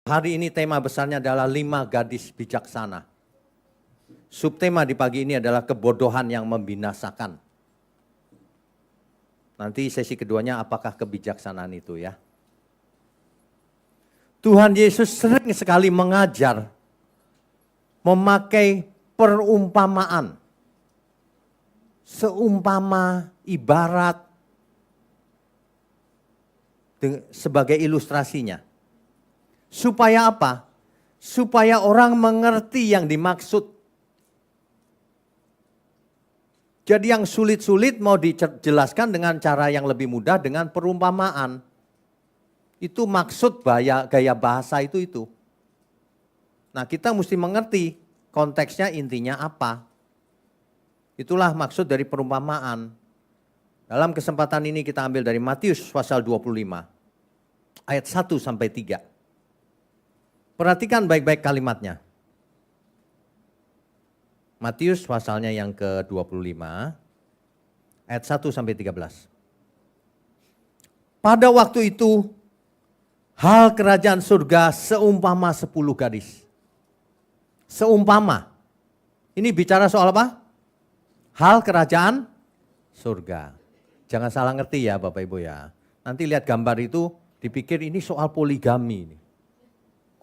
Hari ini tema besarnya adalah 5 gadis bijaksana. Subtema di pagi ini adalah kebodohan yang membinasakan. Nanti sesi keduanya apakah kebijaksanaan itu ya. Tuhan Yesus sering sekali mengajar memakai perumpamaan. Seumpama ibarat sebagai ilustrasinya. Supaya apa? Supaya orang mengerti yang dimaksud. Jadi yang sulit-sulit mau dijelaskan dengan cara yang lebih mudah dengan perumpamaan. Itu maksud gaya bahasa itu. Nah kita mesti mengerti konteksnya intinya apa. Itulah maksud dari perumpamaan. Dalam kesempatan ini kita ambil dari Matius pasal 25 ayat 1 sampai 3. Perhatikan baik-baik kalimatnya. Matius pasalnya yang ke-25 ayat 1 sampai 13. Pada waktu itu hal kerajaan surga seumpama 10 gadis. Seumpama. Ini bicara soal apa? Hal kerajaan surga. Jangan salah ngerti ya Bapak Ibu ya. Nanti lihat gambar itu dipikir ini soal poligami.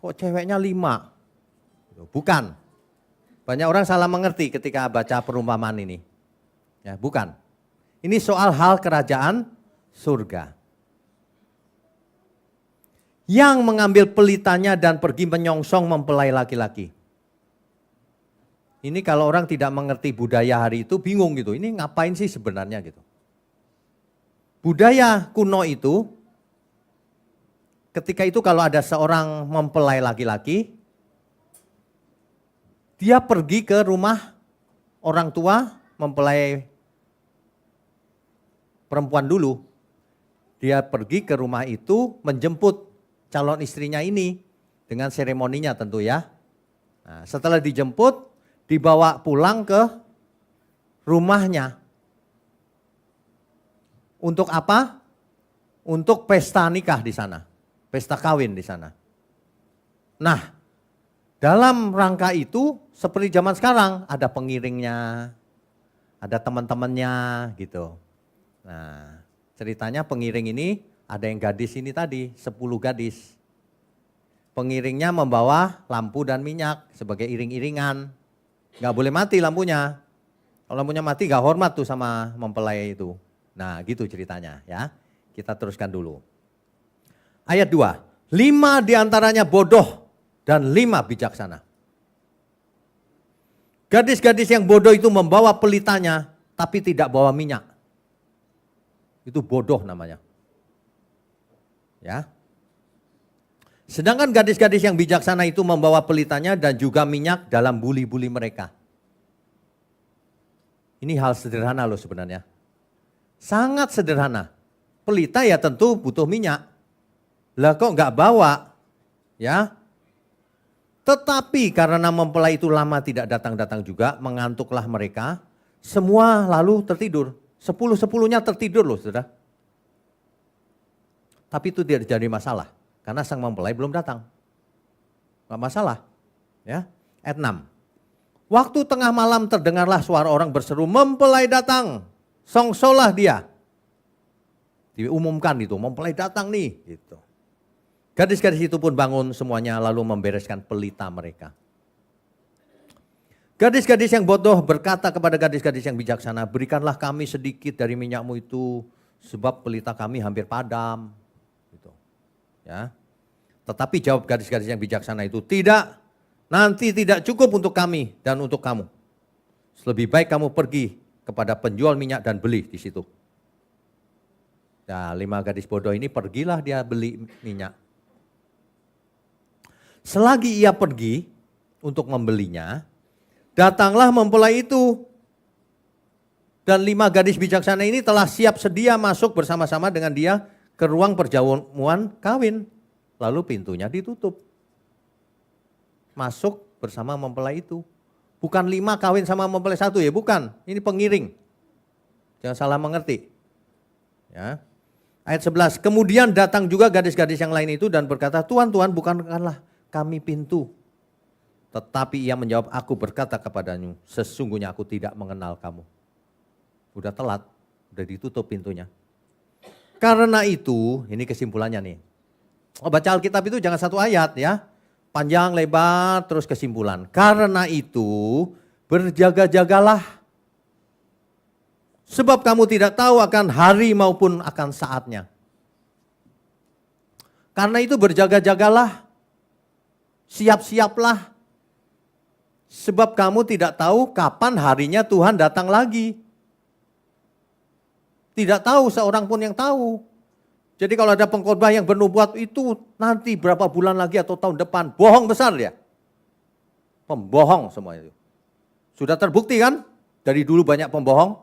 Kok ceweknya 5? Bukan. Banyak orang salah mengerti ketika baca perumpamaan ini. Ya, bukan. Ini soal hal kerajaan surga. Yang mengambil pelitanya dan pergi menyongsong mempelai laki-laki. Ini kalau orang tidak mengerti budaya hari itu bingung gitu. Ini ngapain sih sebenarnya gitu. Budaya kuno itu ketika itu kalau ada seorang mempelai laki-laki, dia pergi ke rumah orang tua mempelai perempuan dulu. Dia pergi ke rumah itu menjemput calon istrinya ini dengan seremoninya tentu ya. Nah, setelah dijemput, dibawa pulang ke rumahnya. Untuk apa? Untuk pesta nikah di sana. Pesta kawin di sana. Nah, dalam rangka itu seperti zaman sekarang ada pengiringnya, ada teman-temannya gitu. Nah, ceritanya pengiring ini ada yang gadis ini tadi, 10 gadis. Pengiringnya membawa lampu dan minyak sebagai iring-iringan. Gak boleh mati lampunya. Kalau lampunya mati gak hormat tuh sama mempelai itu. Nah, gitu ceritanya ya. Kita teruskan dulu. Ayat 2, 5 diantaranya bodoh dan 5 bijaksana. Gadis-gadis yang bodoh itu membawa pelitanya tapi tidak bawa minyak. Itu bodoh namanya. Ya. Sedangkan gadis-gadis yang bijaksana itu membawa pelitanya dan juga minyak dalam buli-buli mereka. Ini hal sederhana loh sebenarnya. Sangat sederhana. Pelita ya tentu butuh minyak. Lah kok nggak bawa, ya? Tetapi karena mempelai itu lama tidak datang-datang juga, mengantuklah mereka, semua lalu tertidur. 10-10-nya tertidur loh saudara. Tapi itu tidak jadi masalah, karena sang mempelai belum datang. Nggak masalah, ya. Ayat 6. Waktu tengah malam terdengarlah suara orang berseru, mempelai datang, songsolah dia. Diumumkan itu, mempelai datang nih, gitu. Gadis-gadis itu pun bangun semuanya lalu membereskan pelita mereka. Gadis-gadis yang bodoh berkata kepada gadis-gadis yang bijaksana, berikanlah kami sedikit dari minyakmu itu sebab pelita kami hampir padam. Gitu. Ya. Tetapi jawab gadis-gadis yang bijaksana itu, tidak, nanti tidak cukup untuk kami dan untuk kamu. Lebih baik kamu pergi kepada penjual minyak dan beli di situ. Nah, 5 gadis bodoh ini pergilah dia beli minyak. Selagi ia pergi untuk membelinya, datanglah mempelai itu. Dan 5 gadis bijaksana ini telah siap sedia masuk bersama-sama dengan dia ke ruang perjamuan kawin. Lalu pintunya ditutup. Masuk bersama mempelai itu. Bukan 5 kawin sama mempelai 1 ya, bukan. Ini pengiring. Jangan salah mengerti. Ya. Ayat 11, kemudian datang juga gadis-gadis yang lain itu dan berkata, Tuhan, Tuhan, bukanlah kami pintu. Tetapi ia menjawab, aku berkata kepadanya, sesungguhnya aku tidak mengenal kamu. Udah telat, udah ditutup pintunya. Karena itu, ini kesimpulannya nih. Baca Alkitab itu jangan satu ayat ya. Panjang, lebar, terus kesimpulan. Karena itu, berjaga-jagalah. Sebab kamu tidak tahu akan hari maupun akan saatnya. Karena itu berjaga-jagalah. Siap-siaplah. Sebab kamu tidak tahu kapan harinya Tuhan datang lagi. Tidak tahu seorang pun yang tahu. Jadi kalau ada pengkhotbah yang bernubuat itu nanti berapa bulan lagi atau tahun depan. Bohong besar dia. Pembohong semua itu. Sudah terbukti kan? Dari dulu banyak pembohong.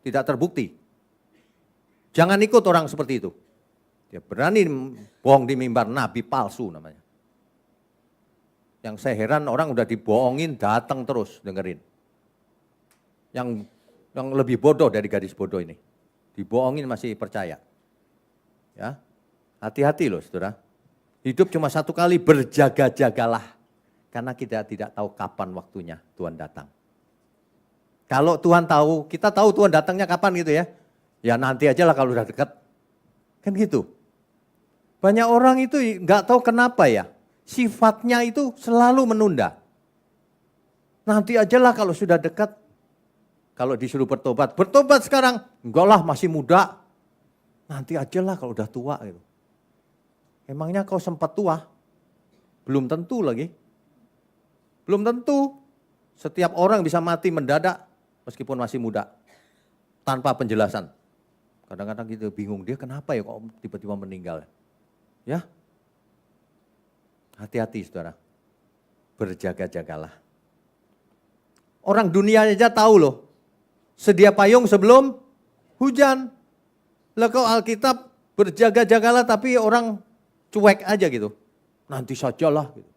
Tidak terbukti. Jangan ikut orang seperti itu. Dia berani bohong di mimbar, nabi palsu namanya. Yang saya heran orang udah dibohongin datang terus dengerin. Yang lebih bodoh dari gadis bodoh ini. Dibohongin masih percaya. Ya, hati-hati loh saudara. Hidup cuma satu kali, berjaga-jagalah. Karena kita tidak tahu kapan waktunya Tuhan datang. Kalau Tuhan tahu, kita tahu Tuhan datangnya kapan gitu ya. Ya nanti aja lah kalau udah dekat. Kan gitu. Banyak orang itu nggak tahu kenapa ya. Sifatnya itu selalu menunda. Nanti aja lah kalau sudah dekat. Kalau disuruh bertobat. Bertobat sekarang, enggak lah masih muda. Nanti aja lah kalau udah tua gitu. Emangnya kau sempat tua? Belum tentu lagi. Belum tentu. Setiap orang bisa mati mendadak meskipun masih muda. Tanpa penjelasan. Kadang-kadang gitu bingung, dia kenapa ya kok tiba-tiba meninggal. Ya. Hati-hati saudara. Berjaga-jagalah. Orang dunia aja tahu loh. Sedia payung sebelum hujan. Lah kau Alkitab berjaga-jagalah tapi orang cuek aja gitu. Nanti sajalah gitu.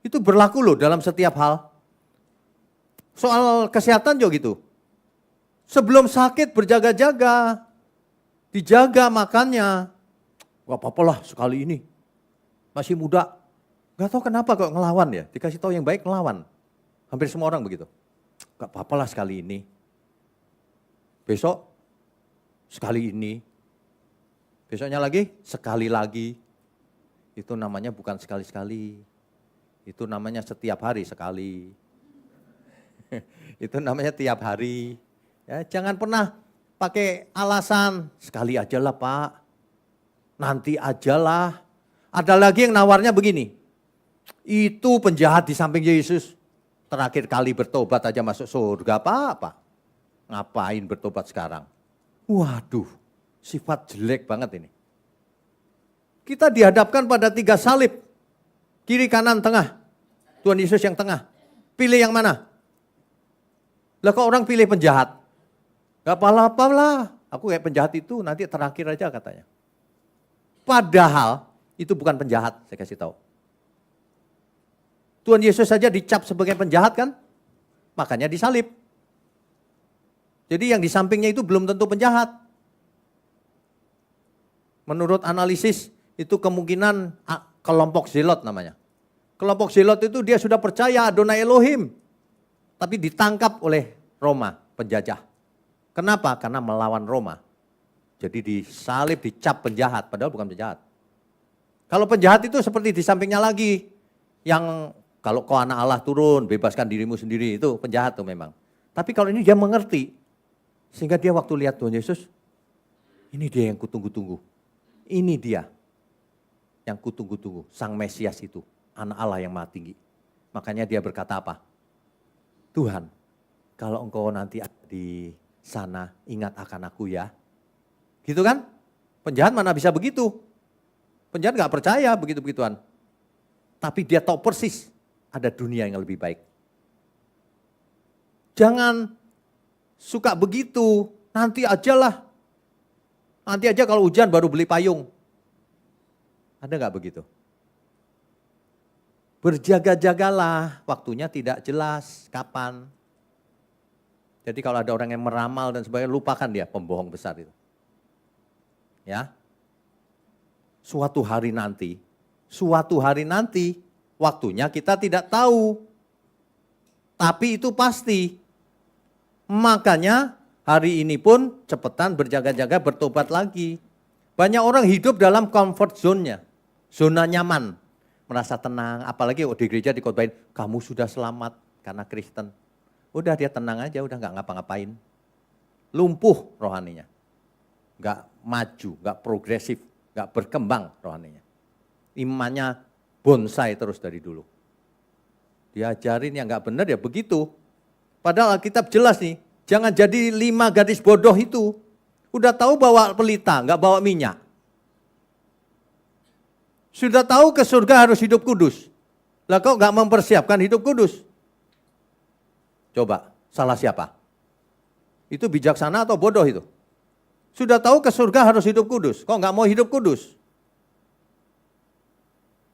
Itu berlaku loh dalam setiap hal. Soal kesehatan juga gitu. Sebelum sakit berjaga-jaga. Dijaga makannya. Gak apa-apa lah sekali ini. Masih muda. Gak tahu kenapa kok ngelawan ya. Dikasih tahu yang baik ngelawan. Hampir semua orang begitu. Gak apa-apa lah sekali ini. Besok sekali ini. Besoknya lagi sekali lagi. Itu namanya bukan sekali-sekali. Itu namanya setiap hari sekali. Itu namanya tiap hari. Ya, jangan pernah pakai alasan sekali aja lah Pak. Nanti aja lah. Ada lagi yang nawarnya begini. Itu penjahat di samping Yesus. Terakhir kali bertobat aja masuk surga apa? Ngapain bertobat sekarang? Waduh, sifat jelek banget ini. Kita dihadapkan pada 3 salib. Kiri, kanan, tengah. Tuhan Yesus yang tengah. Pilih yang mana? Lah kok orang pilih penjahat? Gak apa-apa lah. Aku kayak penjahat itu nanti terakhir aja katanya. Padahal itu bukan penjahat, saya kasih tahu. Tuhan Yesus saja dicap sebagai penjahat kan? Makanya disalib. Jadi yang di sampingnya itu belum tentu penjahat. Menurut analisis itu kemungkinan kelompok Zelot namanya. Kelompok Zelot itu dia sudah percaya Adonai Elohim. Tapi ditangkap oleh Roma, penjajah. Kenapa? Karena melawan Roma. Jadi disalib, dicap penjahat, padahal bukan penjahat. Kalau penjahat itu seperti di sampingnya lagi. Yang kalau kau anak Allah turun, bebaskan dirimu sendiri, itu penjahat tuh memang. Tapi kalau ini dia mengerti. Sehingga dia waktu lihat Tuhan Yesus, ini dia yang kutunggu-tunggu. Ini dia yang kutunggu-tunggu, Sang Mesias itu, anak Allah yang maha tinggi. Makanya dia berkata apa? Tuhan, kalau engkau nanti di sana ingat akan aku ya. Gitu kan? Penjahat mana bisa begitu? Penjahat gak percaya begitu-begituan. Tapi dia tahu persis ada dunia yang lebih baik. Jangan suka begitu, nanti aja lah. Nanti aja kalau hujan baru beli payung. Ada gak begitu? Berjaga-jagalah, waktunya tidak jelas kapan. Jadi kalau ada orang yang meramal dan sebagainya, lupakan dia pembohong besar itu. Ya. Suatu hari nanti Suatu hari nanti, waktunya kita tidak tahu. Tapi itu pasti. Makanya hari ini pun cepetan berjaga-jaga bertobat lagi. Banyak orang hidup dalam comfort zone-nya, zona nyaman, merasa tenang. Apalagi di gereja dikotbahin, kamu sudah selamat karena Kristen. Udah dia tenang aja, udah nggak ngapa-ngapain. Lumpuh rohaninya. Nggak maju, nggak progresif, nggak berkembang rohaninya. Imannya bonsai terus dari dulu. Diajarin yang nggak benar ya begitu. Padahal Alkitab jelas nih, jangan jadi 5 gadis bodoh itu. Udah tahu bawa pelita, nggak bawa minyak. Sudah tahu ke surga harus hidup kudus. Lah kok nggak mempersiapkan hidup kudus? Coba, salah siapa? Itu bijaksana atau bodoh itu? Sudah tahu ke surga harus hidup kudus, kok nggak mau hidup kudus?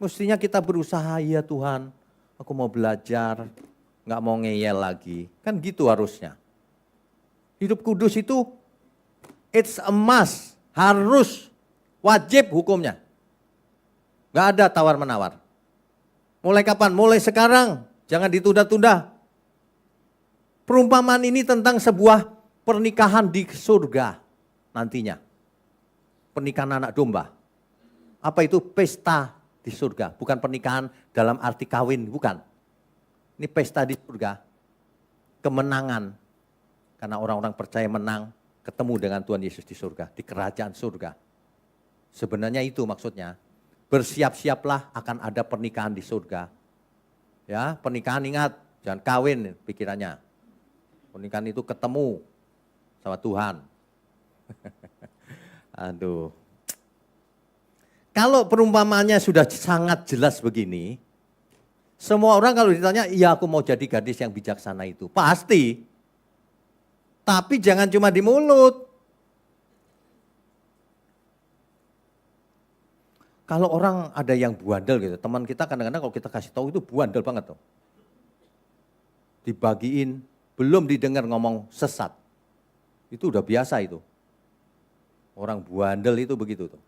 Mestinya kita berusaha, ya Tuhan, aku mau belajar, nggak mau ngeyel lagi. Kan gitu harusnya. Hidup kudus itu it's a must, harus, wajib hukumnya. Gak ada tawar-menawar. Mulai kapan? Mulai sekarang, jangan ditunda-tunda. Perumpamaan ini tentang sebuah pernikahan di surga nantinya. Pernikahan anak domba. Apa itu? Pesta di surga. Bukan pernikahan dalam arti kawin, bukan. Ini pesta di surga. Kemenangan. Karena orang-orang percaya menang. Ketemu dengan Tuhan Yesus di surga, di kerajaan surga. Sebenarnya itu maksudnya. Bersiap-siaplah akan ada pernikahan di surga. Ya, pernikahan ingat, jangan kawin pikirannya. Pernikahan itu ketemu sama Tuhan. Aduh. Kalau perumpamaannya sudah sangat jelas begini, semua orang kalau ditanya, iya aku mau jadi gadis yang bijaksana itu. Pasti. Tapi jangan cuma di mulut. Kalau orang ada yang buandel gitu, teman kita kadang-kadang kalau kita kasih tahu itu buandel banget tuh. Dibagiin, belum didengar ngomong sesat. Itu udah biasa itu. Orang buandel itu begitu tuh.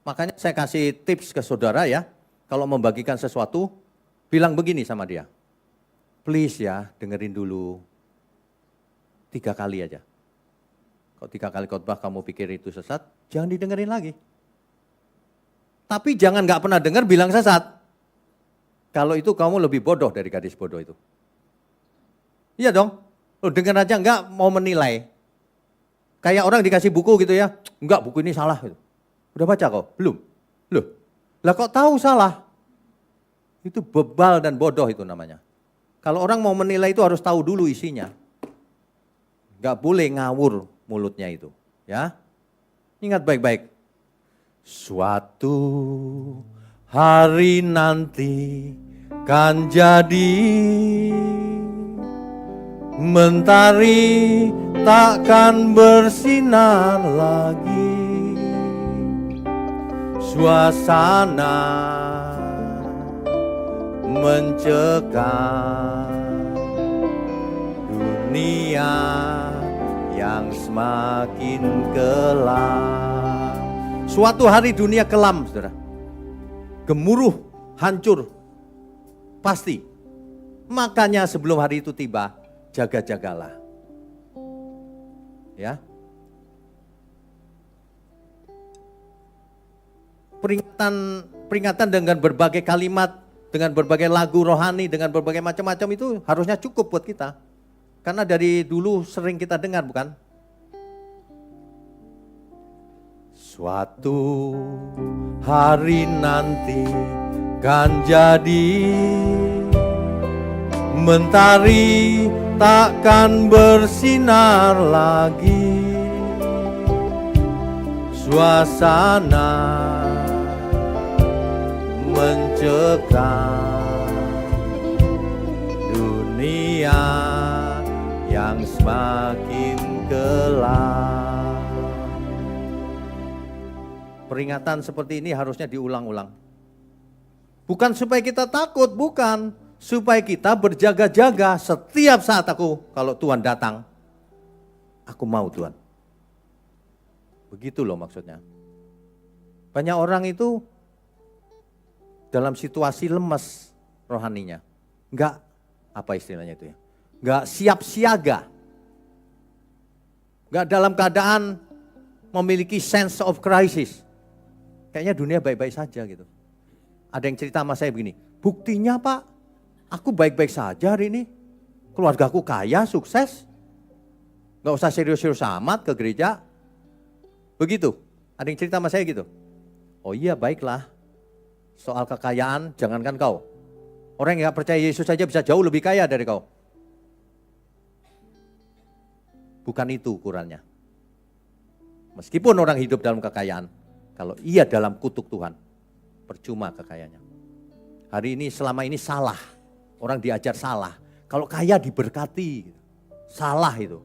Makanya saya kasih tips ke saudara ya, kalau membagikan sesuatu, bilang begini sama dia. Please ya, dengerin dulu. 3 kali aja. Kalau 3 kali khotbah kamu pikir itu sesat, jangan didengerin lagi. Tapi jangan nggak pernah dengar bilang sesat. Kalau itu kamu lebih bodoh dari gadis bodoh itu. Iya dong, lo dengar aja nggak mau menilai. Kayak orang dikasih buku gitu ya, enggak buku ini salah. Gitu. Udah baca kok? Belum. Loh, lah kok tahu salah? Itu bebal dan bodoh itu namanya. Kalau orang mau menilai itu harus tahu dulu isinya. Gak boleh ngawur mulutnya itu, ya. Ingat baik-baik. Suatu hari nanti kan jadi mentari takkan bersinar lagi. Suasana mencekam dunia yang semakin kelam. Suatu hari dunia kelam, saudara. Gemuruh, hancur, pasti. Makanya sebelum hari itu tiba, jaga-jagalah. Ya. Peringatan dengan berbagai kalimat, dengan berbagai lagu rohani, dengan berbagai macam-macam itu harusnya cukup buat kita. Karena dari dulu sering kita dengar, bukan? Suatu hari nanti kan jadi mentari takkan bersinar lagi. Suasana mencekam dunia yang semakin kelam. Peringatan seperti ini harusnya diulang-ulang. Bukan supaya kita takut, bukan. Supaya kita berjaga-jaga setiap saat kalau Tuhan datang. Aku mau Tuhan. Begitu loh maksudnya. Banyak orang itu dalam situasi lemes rohaninya. Enggak, apa istilahnya itu ya? Enggak siap siaga. Enggak dalam keadaan memiliki sense of crisis. Kayaknya dunia baik-baik saja gitu. Ada yang cerita sama saya begini, buktinya Pak, aku baik-baik saja hari ini. Keluargaku kaya, sukses. Enggak usah serius-serius amat ke gereja. Begitu, ada yang cerita sama saya gitu. Oh iya baiklah, soal kekayaan jangankan kau. Orang yang gak percaya Yesus saja bisa jauh lebih kaya dari kau. Bukan itu ukurannya. Meskipun orang hidup dalam kekayaan, kalau ia dalam kutuk Tuhan, percuma kekayaannya. Hari ini selama ini salah, orang diajar salah. Kalau kaya diberkati, salah itu.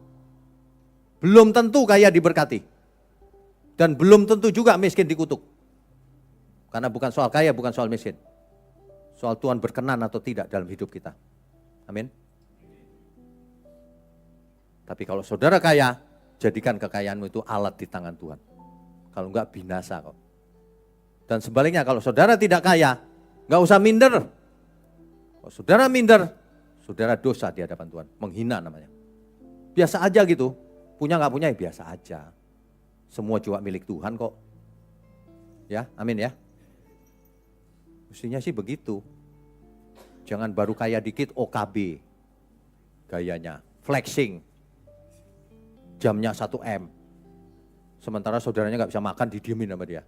Belum tentu kaya diberkati. Dan belum tentu juga miskin dikutuk. Karena bukan soal kaya, bukan soal miskin. Soal Tuhan berkenan atau tidak dalam hidup kita. Amin. Tapi kalau saudara kaya, jadikan kekayaanmu itu alat di tangan Tuhan. Kalau enggak binasa kok. Dan sebaliknya kalau saudara tidak kaya, enggak usah minder. Kalau saudara minder, saudara dosa di hadapan Tuhan. Menghina namanya. Biasa aja gitu. Punya enggak punya ya biasa aja. Semua juga milik Tuhan kok. Ya, amin ya. Mestinya sih begitu. Jangan baru kaya dikit OKB. Gayanya, flexing. Jamnya 1M. Sementara saudaranya gak bisa makan, didiemin sama dia.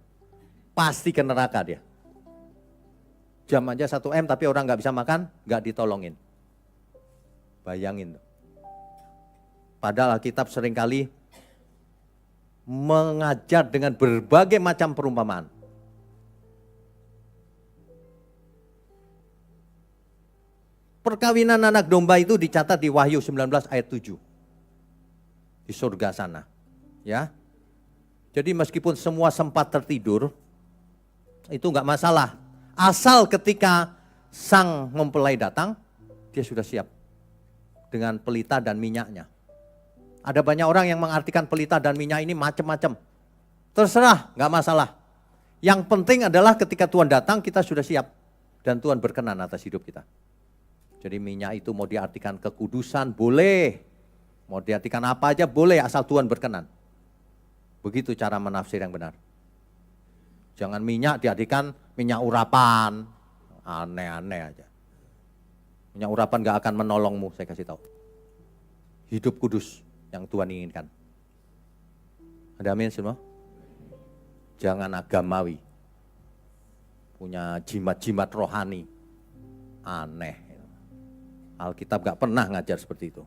Pasti ke neraka dia. Jam aja 1M tapi orang gak bisa makan, gak ditolongin. Bayangin. Padahal Alkitab seringkali mengajar dengan berbagai macam perumpamaan. Perkawinan anak domba itu dicatat di Wahyu 19 ayat 7. Di surga sana. Ya. Jadi meskipun semua sempat tertidur, itu enggak masalah. Asal ketika sang mempelai datang, dia sudah siap. Dengan pelita dan minyaknya. Ada banyak orang yang mengartikan pelita dan minyak ini macam-macam. Terserah, enggak masalah. Yang penting adalah ketika Tuhan datang kita sudah siap. Dan Tuhan berkenan atas hidup kita. Jadi minyak itu mau diartikan kekudusan, boleh. Mau diartikan apa aja boleh asal Tuhan berkenan. Begitu cara menafsir yang benar. Jangan minyak diartikan minyak urapan. Aneh-aneh aja. Minyak urapan gak akan menolongmu, saya kasih tahu. Hidup kudus yang Tuhan inginkan. Ada amin semua? Jangan agamawi. Punya jimat-jimat rohani. Aneh. Alkitab gak pernah ngajar seperti itu.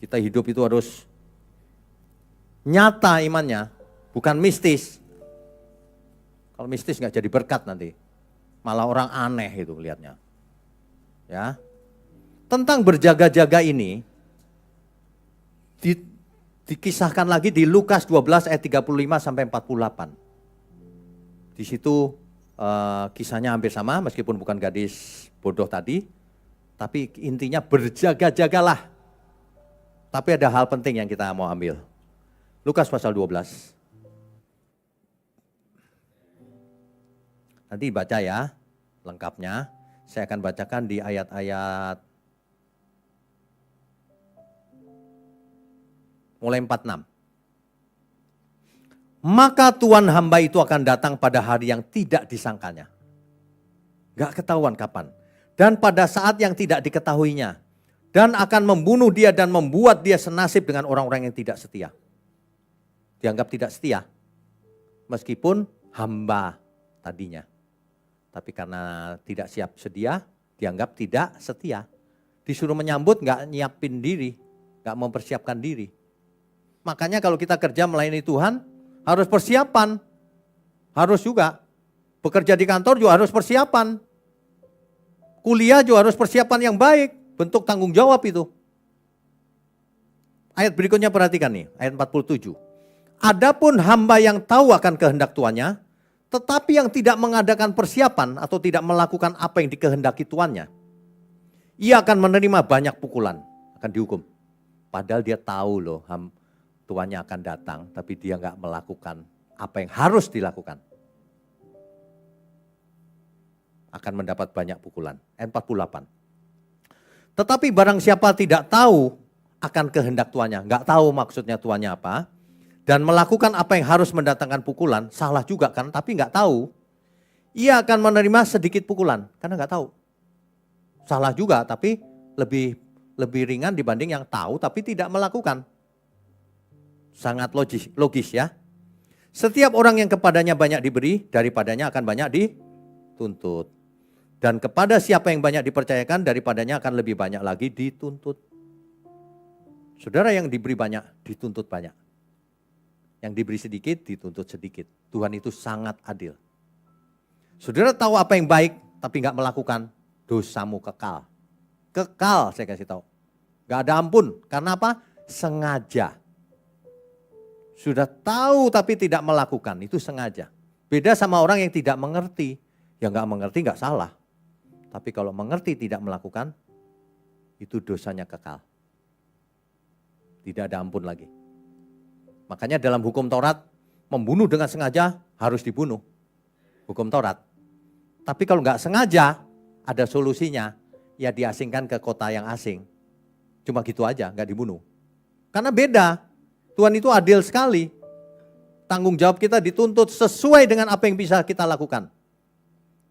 Kita hidup itu harus nyata imannya, bukan mistis. Kalau mistis gak jadi berkat nanti. Malah orang aneh itu lihatnya. Ya. Tentang berjaga-jaga ini, dikisahkan lagi di Lukas 12 ayat 35 sampai 48. Di situ kisahnya hampir sama meskipun bukan gadis bodoh tadi. Tapi intinya berjaga-jagalah. Tapi ada hal penting yang kita mau ambil. Lukas pasal 12. Nanti baca ya lengkapnya. Saya akan bacakan di ayat-ayat mulai 46. Maka Tuhan hamba itu akan datang pada hari yang tidak disangkanya. Gak ketahuan kapan. Dan pada saat yang tidak diketahuinya. Dan akan membunuh dia dan membuat dia senasib dengan orang-orang yang tidak setia. Dianggap tidak setia. Meskipun hamba tadinya. Tapi karena tidak siap sedia, dianggap tidak setia. Disuruh menyambut gak nyiapin diri, gak mempersiapkan diri. Makanya kalau kita kerja melayani Tuhan, harus persiapan. Harus juga. Bekerja di kantor juga harus persiapan. Kuliah juga harus persiapan yang baik, bentuk tanggung jawab itu. Ayat berikutnya perhatikan nih, ayat 47. Adapun hamba yang tahu akan kehendak tuannya, tetapi yang tidak mengadakan persiapan atau tidak melakukan apa yang dikehendaki tuannya, ia akan menerima banyak pukulan, akan dihukum. Padahal dia tahu loh tuannya akan datang, tapi dia nggak melakukan apa yang harus dilakukan. akan mendapat banyak pukulan. Ayat 48. Tetapi barang siapa tidak tahu akan kehendak tuannya, nggak tahu maksudnya tuannya apa, dan melakukan apa yang harus mendatangkan pukulan, salah juga kan, tapi nggak tahu, ia akan menerima sedikit pukulan, karena nggak tahu. Salah juga, tapi lebih ringan dibanding yang tahu tapi tidak melakukan. Sangat logis ya. Setiap orang yang kepadanya banyak diberi, daripadanya akan banyak dituntut. Dan kepada siapa yang banyak dipercayakan, daripadanya akan lebih banyak lagi dituntut. Saudara, yang diberi banyak, dituntut banyak. Yang diberi sedikit, dituntut sedikit. Tuhan itu sangat adil. Saudara tahu apa yang baik, tapi nggak melakukan, dosamu kekal. Kekal, saya kasih tahu. Nggak ada ampun. Karena apa? Sengaja. Sudah tahu tapi tidak melakukan, itu sengaja. Beda sama orang yang tidak mengerti. Yang nggak mengerti nggak salah. Tapi kalau mengerti tidak melakukan, itu dosanya kekal. Tidak ada ampun lagi. Makanya dalam hukum Taurat, membunuh dengan sengaja harus dibunuh. Hukum Taurat. Tapi kalau nggak sengaja, ada solusinya. Ya diasingkan ke kota yang asing. Cuma gitu aja, nggak dibunuh. Karena beda. Tuhan itu adil sekali. Tanggung jawab kita dituntut sesuai dengan apa yang bisa kita lakukan.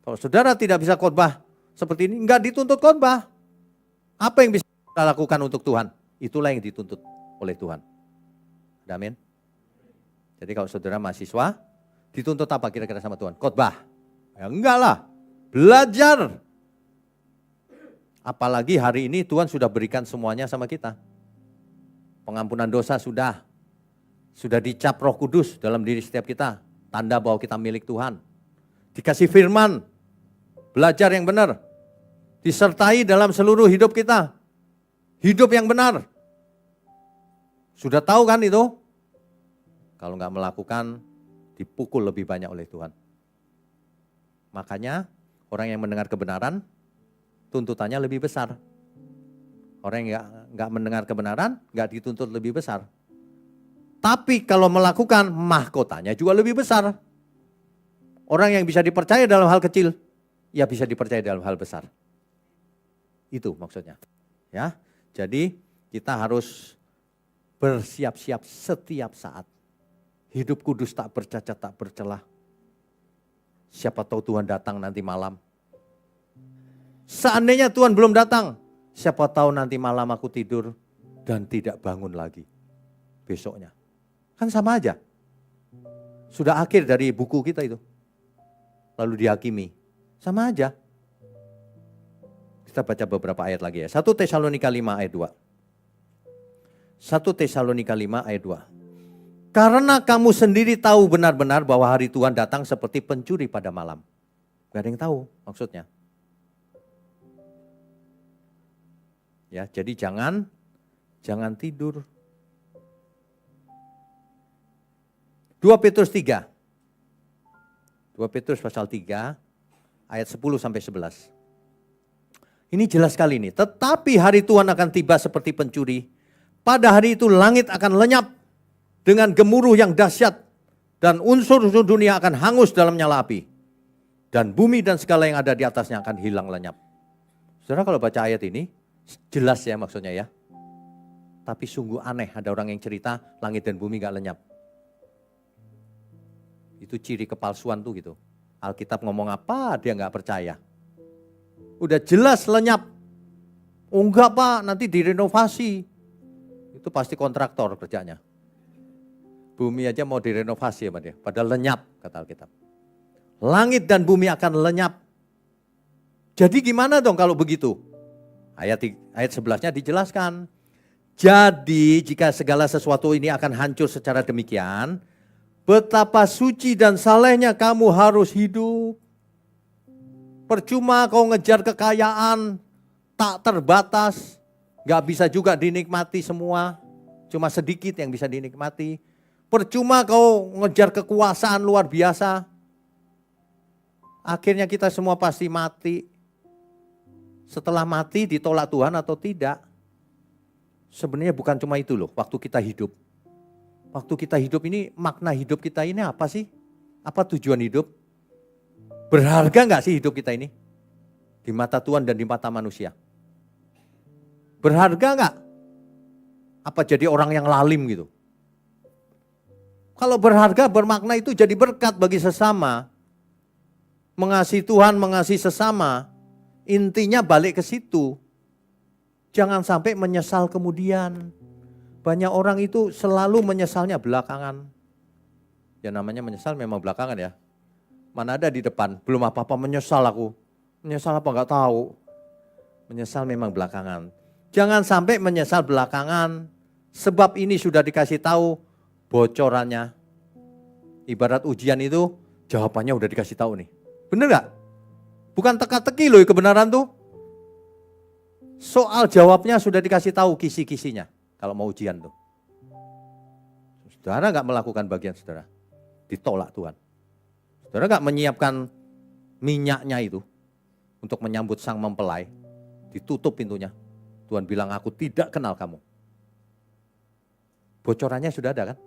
Kalau saudara tidak bisa khotbah seperti ini, nggak dituntut khotbah. Apa yang bisa kita lakukan untuk Tuhan? Itulah yang dituntut oleh Tuhan. Amin. Jadi kalau saudara mahasiswa, dituntut apa kira-kira sama Tuhan? Khotbah. Ya enggak lah, belajar. Apalagi hari ini Tuhan sudah berikan semuanya sama kita. Pengampunan dosa sudah dicap Roh Kudus dalam diri setiap kita. Tanda bahwa kita milik Tuhan. Dikasih firman, belajar yang benar. Disertai dalam seluruh hidup kita. Hidup yang benar. Sudah tahu kan itu? Kalau nggak melakukan, dipukul lebih banyak oleh Tuhan. Makanya orang yang mendengar kebenaran, tuntutannya lebih besar. Orang yang nggak mendengar kebenaran, nggak dituntut lebih besar. Tapi kalau melakukan, mahkotanya juga lebih besar. Orang yang bisa dipercaya dalam hal kecil, ya bisa dipercaya dalam hal besar. Itu maksudnya. Ya, jadi kita harus bersiap-siap setiap saat. Hidup kudus, tak bercacat, tak bercelah. Siapa tahu Tuhan datang nanti malam. Seandainya Tuhan belum datang, siapa tahu nanti malam aku tidur dan tidak bangun lagi besoknya. Kan sama aja. Sudah akhir dari buku kita itu. Lalu dihakimi. Sama aja. Kita baca beberapa ayat lagi ya. 1 Tesalonika 5 ayat 2. 1 Tesalonika 5 ayat 2. Karena kamu sendiri tahu benar-benar bahwa hari Tuhan datang seperti pencuri pada malam. Gak ada yang tahu maksudnya. Ya, jadi jangan tidur. 2 Petrus 3. 2 Petrus pasal 3 ayat 10 sampai 11. Ini jelas sekali ini. Tetapi hari Tuhan akan tiba seperti pencuri. Pada hari itu langit akan lenyap dengan gemuruh yang dahsyat, dan unsur-unsur dunia akan hangus dalam nyala api. Dan bumi dan segala yang ada di atasnya akan hilang lenyap. Saudara kalau baca ayat ini, jelas ya maksudnya ya. Tapi sungguh aneh ada orang yang cerita langit dan bumi gak lenyap. Itu ciri kepalsuan tuh gitu. Alkitab ngomong apa dia gak percaya. Udah jelas lenyap. Oh enggak Pak, nanti direnovasi. Itu pasti kontraktor kerjanya. Bumi aja mau direnovasi ya Pak dia. Padahal lenyap kata Alkitab. Langit dan bumi akan lenyap. Jadi gimana dong kalau begitu? Ayat 11-nya dijelaskan. Jadi jika segala sesuatu ini akan hancur secara demikian, betapa suci dan salehnya kamu harus hidup. Percuma kau ngejar kekayaan tak terbatas. Gak bisa juga dinikmati semua. Cuma sedikit yang bisa dinikmati. Percuma kau ngejar kekuasaan luar biasa. Akhirnya kita semua pasti mati. Setelah mati ditolak Tuhan atau tidak. Sebenarnya bukan cuma itu loh, waktu kita hidup. Waktu kita hidup ini, makna hidup kita ini apa sih? Apa tujuan hidup? Berharga gak sih hidup kita ini? di mata Tuhan dan di mata manusia? Berharga enggak? Apa jadi orang yang lalim gitu? Kalau berharga, bermakna itu jadi berkat bagi sesama. Mengasihi Tuhan, mengasihi sesama. Intinya balik ke situ. Jangan sampai menyesal kemudian. Banyak orang itu selalu menyesalnya belakangan. Ya namanya menyesal memang belakangan ya. Mana ada di depan, belum apa-apa menyesal aku. Menyesal apa enggak tahu. Menyesal memang belakangan. Jangan sampai menyesal belakangan. Sebab ini sudah dikasih tahu bocorannya. Ibarat ujian itu jawabannya udah dikasih tahu nih. Bener gak? Bukan teka-teki loh kebenaran tuh. Soal jawabnya sudah dikasih tahu kisi-kisinya. Kalau mau ujian tuh. Saudara gak melakukan bagian saudara. Ditolak Tuhan. Saudara gak menyiapkan minyaknya itu. Untuk menyambut sang mempelai. Ditutup pintunya. Tuhan bilang aku tidak kenal kamu. Bocorannya sudah ada kan?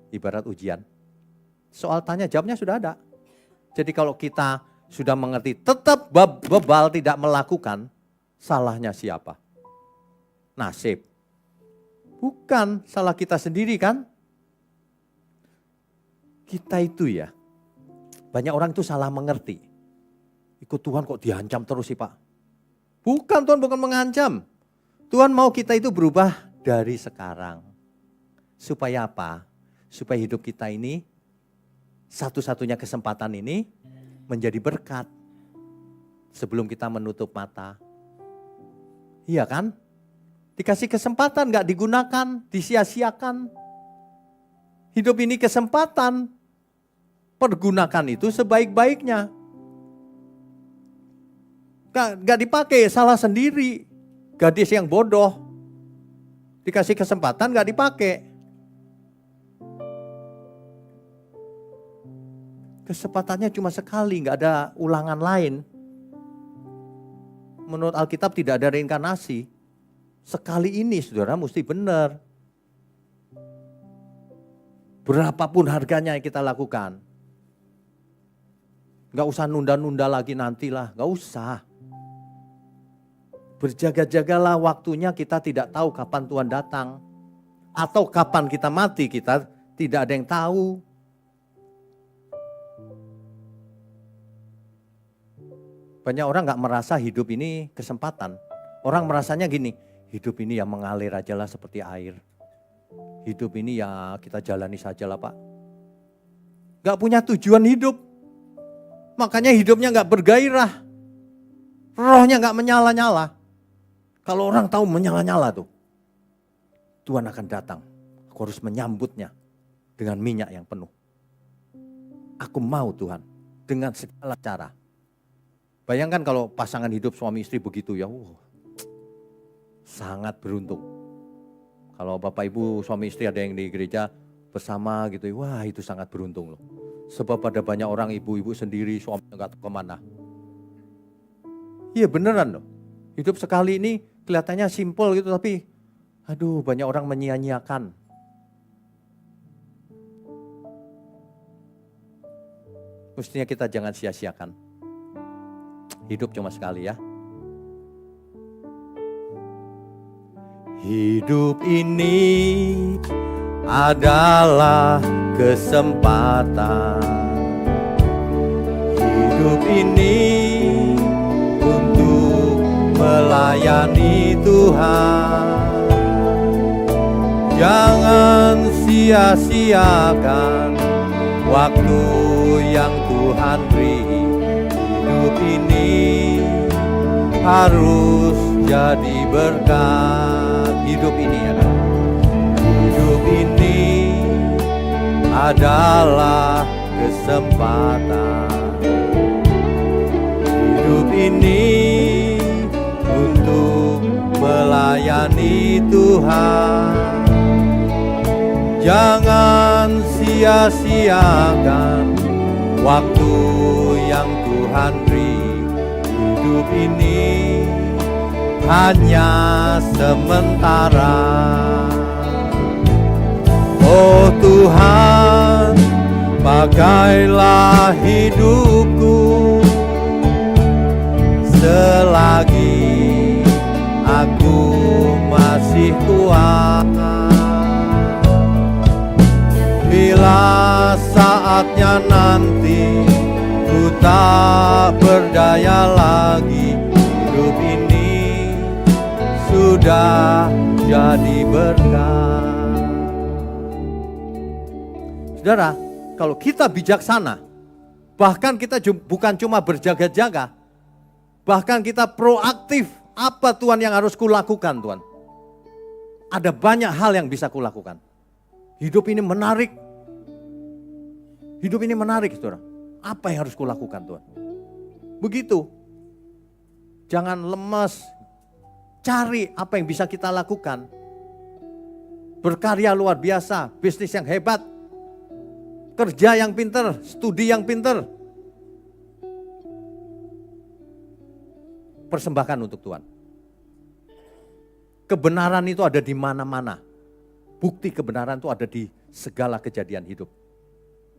Ibarat ujian. Soal tanya jawabnya sudah ada. Jadi kalau kita sudah mengerti tetap bebal tidak melakukan, salahnya siapa? Nasib. Bukan salah kita sendiri kan? Kita itu ya, banyak orang itu salah mengerti. Ikut Tuhan kok diancam terus sih Pak? Bukan, Tuhan bukan mengancam. Tuhan mau kita itu berubah dari sekarang. Supaya apa? Supaya hidup kita ini, satu-satunya kesempatan ini menjadi berkat. Sebelum kita menutup mata. Iya kan? Dikasih kesempatan gak digunakan, disia-siakan. Hidup ini kesempatan. Pergunakan itu sebaik-baiknya. Gak dipakai, salah sendiri. Gadis yang bodoh. Dikasih kesempatan gak dipakai. Kesempatannya cuma sekali, gak ada ulangan lain. Menurut Alkitab tidak ada reinkarnasi. Sekali ini saudara mesti benar. Berapapun harganya yang kita lakukan. Gak usah nunda-nunda lagi nantilah, gak usah. Berjaga-jagalah waktunya, kita tidak tahu kapan Tuhan datang. Atau kapan kita mati, kita tidak ada yang tahu. Banyak orang gak merasa hidup ini kesempatan. Orang merasanya gini, hidup ini ya mengalir aja lah seperti air. Hidup ini ya kita jalani saja lah Pak. Gak punya tujuan hidup. Makanya hidupnya gak bergairah. Rohnya gak menyala-nyala. Kalau orang tahu menyala-nyala tuh, Tuhan akan datang. Aku harus menyambutnya dengan minyak yang penuh. Aku mau Tuhan dengan segala cara. Bayangkan kalau pasangan hidup suami istri begitu ya, sangat beruntung. Kalau bapak ibu suami istri ada yang di gereja bersama gitu, wah itu sangat beruntung loh. Sebab ada banyak orang ibu-ibu sendiri suaminya gak tahu kemana. Iya beneran loh, hidup sekali ini kelihatannya simpel gitu tapi aduh banyak orang menyia-nyiakan. Mestinya kita jangan sia-siakan. Hidup cuma sekali ya. Hidup ini adalah kesempatan. Hidup ini untuk melayani Tuhan. Jangan sia-siakan waktu yang Tuhan beri. Hidup ini harus jadi berkat. Hidup ini adalah hidup ini adalah kesempatan. Hidup ini untuk melayani Tuhan. Jangan sia-siakan waktu yang Tuhan beri. Hidup ini hanya sementara. Oh Tuhan, pakailah hidupku selagi aku masih kuat. Bila saatnya nanti ku tak berdaya lagi, hidup ini sudah jadi berkah. Saudara, kalau kita bijaksana, bahkan kita bukan cuma berjaga-jaga, bahkan kita proaktif. Apa Tuhan yang harus kulakukan, Tuhan? Ada banyak hal yang bisa kulakukan. Hidup ini menarik. Hidup ini menarik, saudara. Apa yang harus kulakukan, Tuhan? Begitu. Jangan lemas. Cari apa yang bisa kita lakukan. Berkarya luar biasa, bisnis yang hebat, kerja yang pinter, studi yang pinter. Persembahkan untuk Tuhan. Kebenaran itu ada di mana-mana. Bukti kebenaran itu ada di segala kejadian hidup.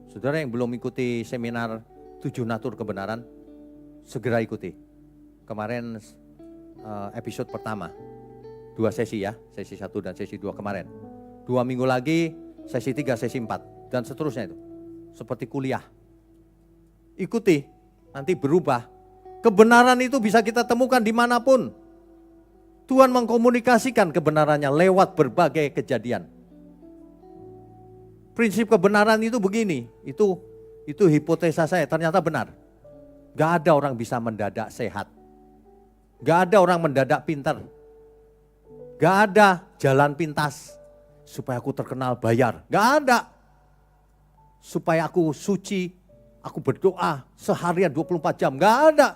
Saudara yang belum ikuti seminar 7 natur kebenaran, segera ikuti. Kemarin episode pertama, 2 sesi ya, sesi 1 dan sesi 2 kemarin. 2 minggu lagi, sesi 3, sesi 4, dan seterusnya itu. Seperti kuliah. Ikuti, nanti berubah. Kebenaran itu bisa kita temukan dimanapun. Tuhan mengkomunikasikan kebenarannya lewat berbagai kejadian. Prinsip kebenaran itu begini, itu hipotesa saya, ternyata benar. Gak ada orang bisa mendadak sehat. Gak ada orang mendadak pintar. Gak ada jalan pintas supaya aku terkenal bayar. Gak ada. Supaya aku suci, aku berdoa seharian 24 jam. Gak ada.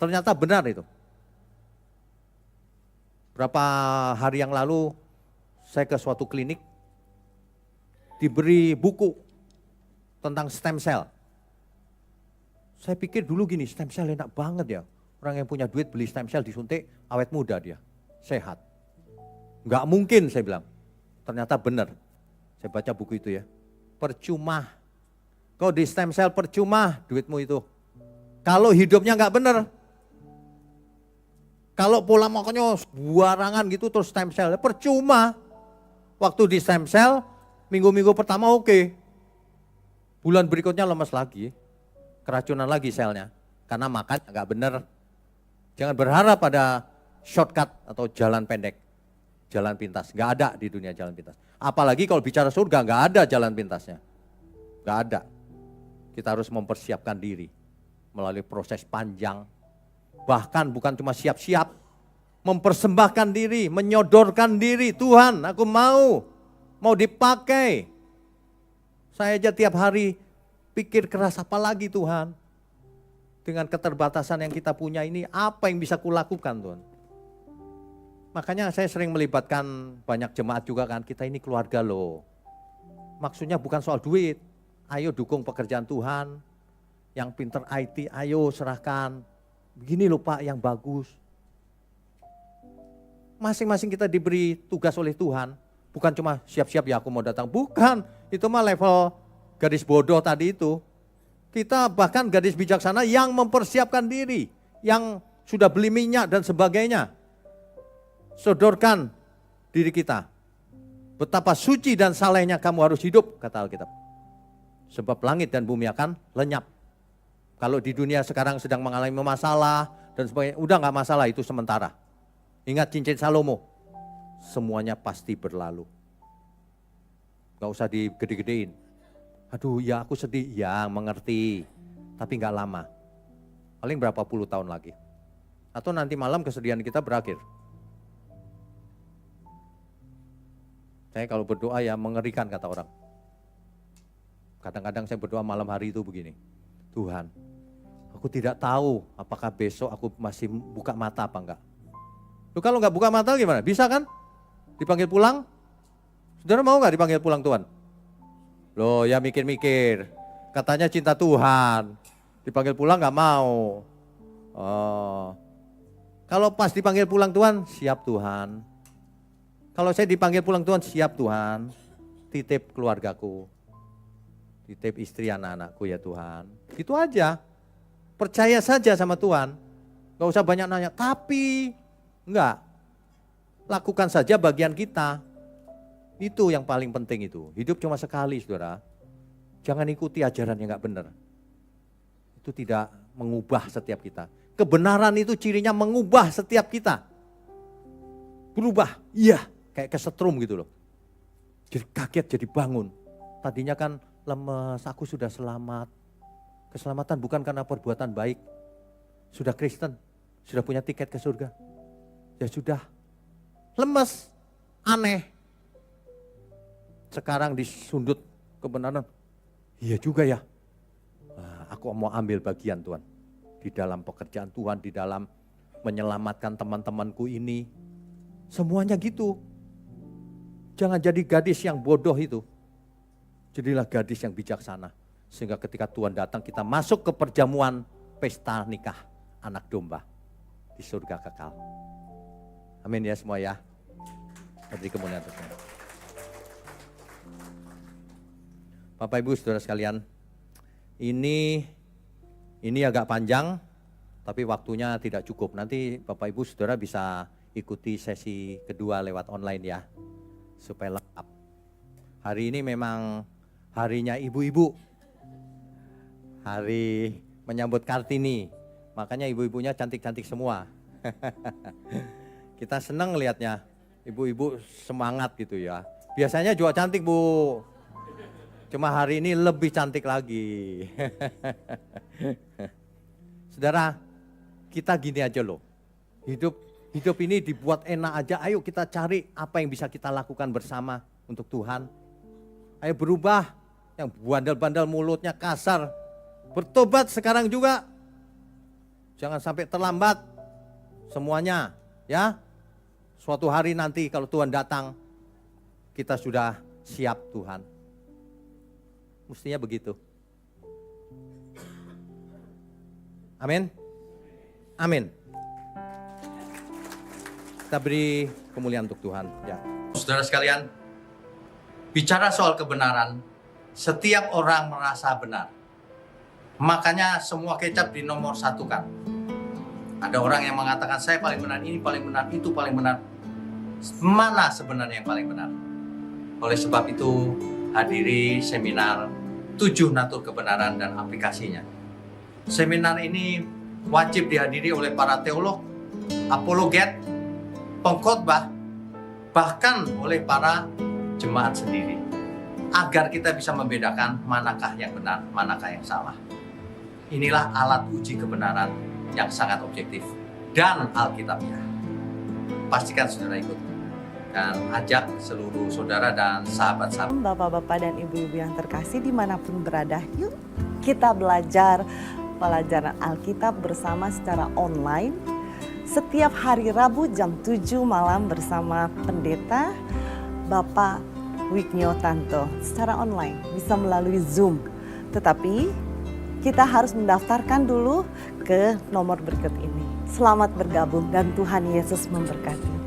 Ternyata benar itu. Berapa hari yang lalu saya ke suatu klinik, diberi buku tentang stem cell. Saya pikir dulu gini, stem cell enak banget ya. Orang yang punya duit beli stem cell disuntik, awet muda dia, sehat. Enggak mungkin saya bilang, ternyata benar. Saya baca buku itu ya, percuma. Kau di stem cell percuma duitmu itu. Kalau hidupnya enggak benar. Kalau pola makannya buarangan gitu terus stem cell, percuma. Waktu di stem cell, minggu-minggu pertama oke. Bulan berikutnya lemas lagi, keracunan lagi selnya. Karena makan enggak benar. Jangan berharap pada shortcut atau jalan pendek, jalan pintas. Enggak ada di dunia jalan pintas. Apalagi kalau bicara surga, enggak ada jalan pintasnya. Enggak ada. Kita harus mempersiapkan diri melalui proses panjang. Bahkan bukan cuma siap-siap, mempersembahkan diri, menyodorkan diri. Tuhan, aku mau dipakai. Saya aja tiap hari pikir keras, apa lagi Tuhan? Dengan keterbatasan yang kita punya ini, apa yang bisa kulakukan Tuhan? Makanya saya sering melibatkan banyak jemaat juga kan, kita ini keluarga loh. Maksudnya bukan soal duit, ayo dukung pekerjaan Tuhan. Yang pinter IT, ayo serahkan. Begini loh Pak yang bagus. Masing-masing kita diberi tugas oleh Tuhan. Bukan cuma siap-siap ya aku mau datang. Bukan, itu mah level gadis bodoh tadi itu. Kita bahkan gadis bijaksana yang mempersiapkan diri. Yang sudah beli minyak dan sebagainya. Sodorkan diri kita. Betapa suci dan salehnya kamu harus hidup, kata Alkitab. Sebab langit dan bumi akan lenyap. Kalau di dunia sekarang sedang mengalami masalah dan sebagainya, udah gak masalah, itu sementara. Ingat cincin Salomo, semuanya pasti berlalu. Gak usah digede-gedein. Aduh ya aku sedih, ya mengerti, tapi gak lama. Paling berapa puluh tahun lagi. Atau nanti malam kesedihan kita berakhir. Saya kalau berdoa ya mengerikan kata orang. Kadang-kadang saya berdoa malam hari itu begini. Tuhan, aku tidak tahu apakah besok aku masih buka mata apa enggak. Lu kalau enggak buka mata gimana? Bisa kan? Dipanggil pulang? Saudara mau enggak dipanggil pulang Tuhan? Loh ya mikir-mikir. Katanya cinta Tuhan. Dipanggil pulang enggak mau. Oh. Kalau pas dipanggil pulang Tuhan, siap Tuhan. Kalau saya dipanggil pulang Tuhan, siap Tuhan. Titip keluargaku. Titip istri anak-anakku ya Tuhan. Gitu aja. Percaya saja sama Tuhan. Gak usah banyak nanya, tapi enggak. Lakukan saja bagian kita. Itu yang paling penting itu. Hidup cuma sekali, saudara. Jangan ikuti ajaran yang enggak benar. Itu tidak mengubah setiap kita. Kebenaran itu cirinya mengubah setiap kita. Berubah, iya, kayak kesetrum gitu loh. Jadi kaget, jadi bangun. Tadinya kan lemes, aku sudah selamat. Keselamatan bukan karena perbuatan baik. Sudah Kristen, sudah punya tiket ke surga. Ya sudah, lemes, aneh. Sekarang disundut kebenaran. Iya juga ya, aku mau ambil bagian Tuhan. Di dalam pekerjaan Tuhan, di dalam menyelamatkan teman-temanku ini. Semuanya gitu. Jangan jadi gadis yang bodoh itu. Jadilah gadis yang bijaksana. Sehingga ketika Tuhan datang kita masuk ke perjamuan pesta nikah anak domba di surga kekal. Amin ya semua ya. Beri kemuliaan Tuhan. Bapak Ibu Saudara sekalian, ini agak panjang, tapi waktunya tidak cukup. Nanti Bapak Ibu Saudara bisa ikuti sesi kedua lewat online ya, supaya lengkap. Hari ini memang harinya ibu-ibu, hari menyambut Kartini, makanya ibu-ibunya cantik-cantik semua. Kita senang lihatnya, ibu-ibu semangat gitu ya. Biasanya juga cantik Bu, cuma hari ini lebih cantik lagi. Saudara, kita gini aja loh, hidup ini dibuat enak aja. Ayo kita cari apa yang bisa kita lakukan bersama untuk Tuhan. Ayo berubah, yang bandel-bandel mulutnya kasar, bertobat sekarang juga. Jangan sampai terlambat semuanya ya. Suatu hari nanti kalau Tuhan datang, kita sudah siap Tuhan. Mestinya begitu. Amin. Amin. Kita beri kemuliaan untuk Tuhan. Ya. Saudara sekalian, bicara soal kebenaran, setiap orang merasa benar. Makanya semua kecap di nomor satu kan. Ada orang yang mengatakan saya paling benar, ini paling benar, itu paling benar. Mana sebenarnya yang paling benar? Oleh sebab itu, hadiri seminar 7 natur kebenaran dan aplikasinya. Seminar ini wajib dihadiri oleh para teolog, apologet, pengkhotbah, bahkan oleh para jemaat sendiri. Agar kita bisa membedakan manakah yang benar, manakah yang salah. Inilah alat uji kebenaran yang sangat objektif dan alkitabiah. Pastikan saudara ikut dan ajak seluruh saudara dan sahabat-sahabat. Bapak-bapak dan ibu-ibu yang terkasih dimanapun berada, yuk kita belajar pelajaran Alkitab bersama secara online. Setiap hari Rabu jam 7 malam bersama pendeta Bapak Wignio Tanto secara online, bisa melalui Zoom. Tetapi kita harus mendaftarkan dulu ke nomor berikut ini. Selamat bergabung dan Tuhan Yesus memberkati.